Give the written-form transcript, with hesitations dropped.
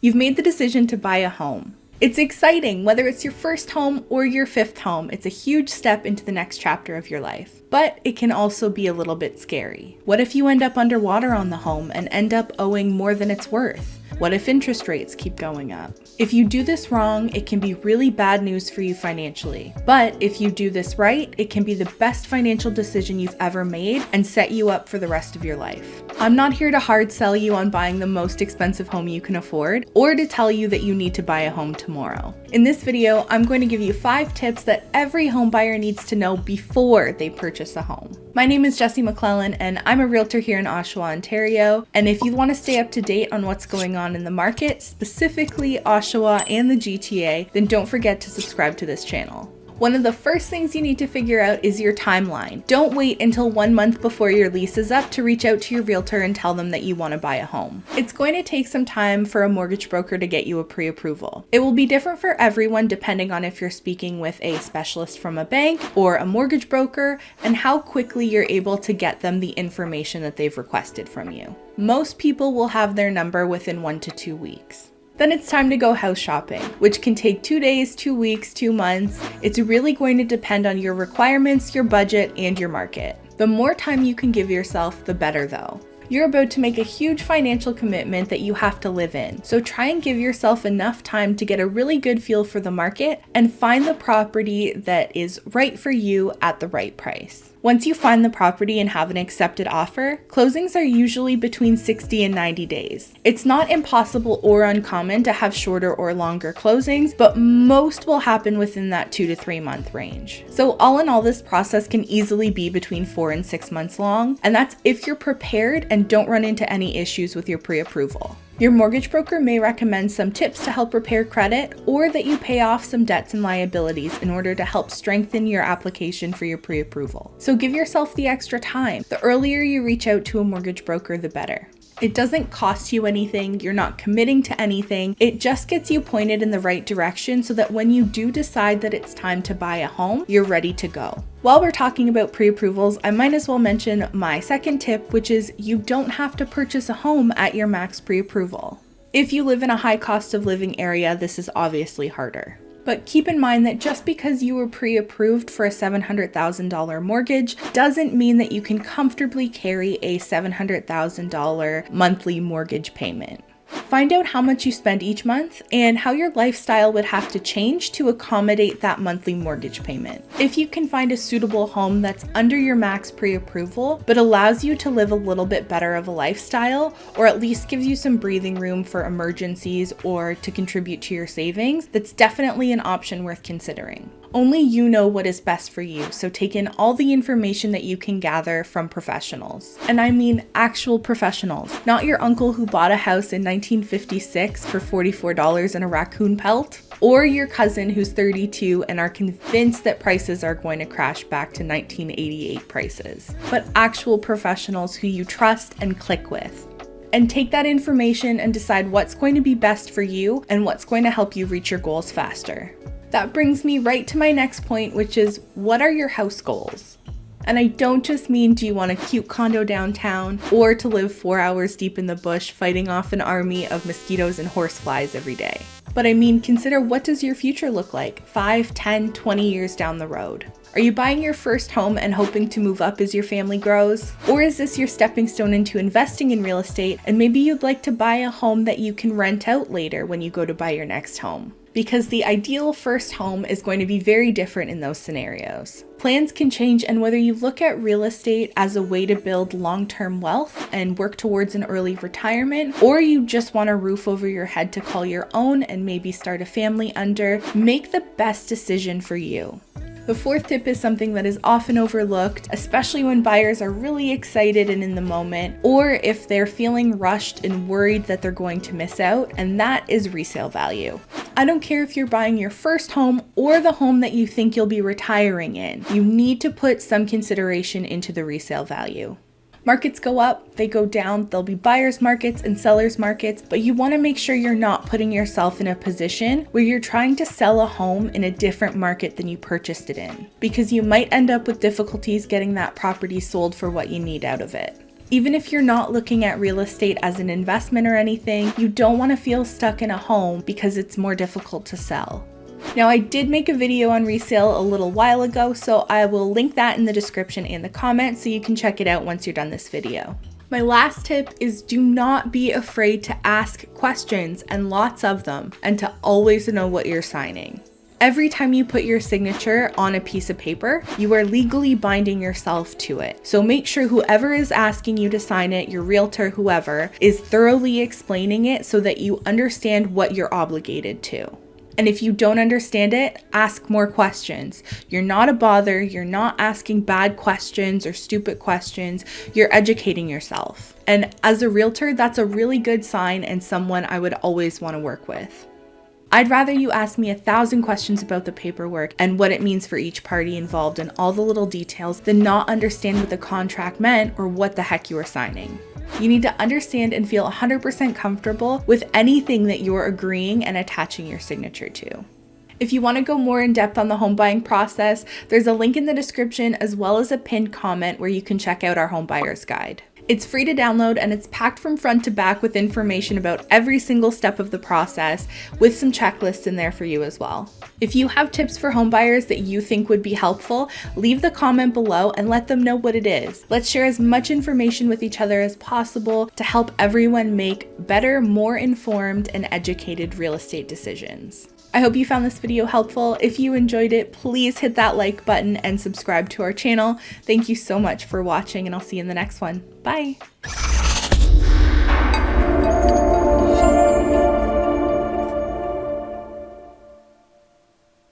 You've made the decision to buy a home. It's exciting, whether it's your first home or your fifth home. It's a huge step into the next chapter of your life. But it can also be a little bit scary. What if you end up underwater on the home and end up owing more than it's worth? What if interest rates keep going up? If you do this wrong, it can be really bad news for you financially. But if you do this right, it can be the best financial decision you've ever made and set you up for the rest of your life. I'm not here to hard sell you on buying the most expensive home you can afford, or to tell you that you need to buy a home tomorrow. In this video, I'm going to give you 5 tips that every home buyer needs to know before they purchase a home. My name is Jessie McLellan, and I'm a realtor here in Oshawa, Ontario. And if you want to stay up to date on what's going on in the market, specifically Oshawa and the GTA, then don't forget to subscribe to this channel. One of the first things you need to figure out is your timeline. Don't wait until 1 month before your lease is up to reach out to your realtor and tell them that you want to buy a home. It's going to take some time for a mortgage broker to get you a pre-approval. It will be different for everyone depending on if you're speaking with a specialist from a bank or a mortgage broker and how quickly you're able to get them the information that they've requested from you. Most people will have their number within 1 to 2 weeks. Then it's time to go house shopping, which can take 2 days, 2 weeks, 2 months. It's really going to depend on your requirements, your budget, and your market. The more time you can give yourself, the better though. You're about to make a huge financial commitment that you have to live in, so try and give yourself enough time to get a really good feel for the market and find the property that is right for you at the right price. Once you find the property and have an accepted offer, closings are usually between 60 and 90 days. It's not impossible or uncommon to have shorter or longer closings, but most will happen within that 2 to 3 month range. So all in all, this process can easily be between 4 and 6 months long, and that's if you're prepared and don't run into any issues with your pre-approval. Your mortgage broker may recommend some tips to help repair credit, or that you pay off some debts and liabilities in order to help strengthen your application for your pre-approval. So give yourself the extra time. The earlier you reach out to a mortgage broker, the better. It doesn't cost you anything, you're not committing to anything, it just gets you pointed in the right direction so that when you do decide that it's time to buy a home, you're ready to go. While we're talking about pre-approvals, I might as well mention my second tip, which is you don't have to purchase a home at your max pre-approval. If you live in a high cost of living area, this is obviously harder. But keep in mind that just because you were pre-approved for a $700,000 mortgage doesn't mean that you can comfortably carry a $700,000 monthly mortgage payment. Find out how much you spend each month and how your lifestyle would have to change to accommodate that monthly mortgage payment. If you can find a suitable home that's under your max pre-approval, but allows you to live a little bit better of a lifestyle, or at least gives you some breathing room for emergencies or to contribute to your savings, that's definitely an option worth considering. Only you know what is best for you, so take in all the information that you can gather from professionals. And I mean actual professionals, not your uncle who bought a house in 1956 for $44 and a raccoon pelt, or your cousin who's 32 and are convinced that prices are going to crash back to 1988 prices, but actual professionals who you trust and click with. And take that information and decide what's going to be best for you and what's going to help you reach your goals faster. That brings me right to my next point, which is, what are your house goals? And I don't just mean, do you want a cute condo downtown or to live 4 hours deep in the bush fighting off an army of mosquitoes and horseflies every day. But I mean, consider, what does your future look like 5, 10, 20 years down the road? Are you buying your first home and hoping to move up as your family grows? Or is this your stepping stone into investing in real estate, and maybe you'd like to buy a home that you can rent out later when you go to buy your next home? Because the ideal first home is going to be very different in those scenarios. Plans can change, and whether you look at real estate as a way to build long-term wealth and work towards an early retirement, or you just want a roof over your head to call your own and maybe start a family under, make the best decision for you. The fourth tip is something that is often overlooked, especially when buyers are really excited and in the moment, or if they're feeling rushed and worried that they're going to miss out, and that is resale value. I don't care if you're buying your first home or the home that you think you'll be retiring in, you need to put some consideration into the resale value. Markets go up, they go down, there'll be buyer's markets and seller's markets, but you want to make sure you're not putting yourself in a position where you're trying to sell a home in a different market than you purchased it in, because you might end up with difficulties getting that property sold for what you need out of it. Even if you're not looking at real estate as an investment or anything, you don't want to feel stuck in a home because it's more difficult to sell. Now, I did make a video on resale a little while ago, so I will link that in the description and the comments so you can check it out once you're done this video. My last tip is do not be afraid to ask questions, and lots of them, and to always know what you're signing. Every time you put your signature on a piece of paper, you are legally binding yourself to it. So make sure whoever is asking you to sign it, your realtor, whoever, is thoroughly explaining it so that you understand what you're obligated to. And if you don't understand it, ask more questions. You're not a bother, you're not asking bad questions or stupid questions, you're educating yourself. And as a realtor, that's a really good sign and someone I would always want to work with. I'd rather you ask me 1,000 questions about the paperwork and what it means for each party involved and all the little details than not understand what the contract meant or what the heck you were signing. You need to understand and feel 100% comfortable with anything that you're agreeing and attaching your signature to. If you want to go more in depth on the home buying process, there's a link in the description as well as a pinned comment where you can check out our home buyer's guide. It's free to download and it's packed from front to back with information about every single step of the process with some checklists in there for you as well. If you have tips for home buyers that you think would be helpful, leave the comment below and let them know what it is. Let's share as much information with each other as possible to help everyone make better, more informed and educated real estate decisions. I hope you found this video helpful. If you enjoyed it, please hit that like button and subscribe to our channel. Thank you so much for watching and I'll see you in the next one. Bye.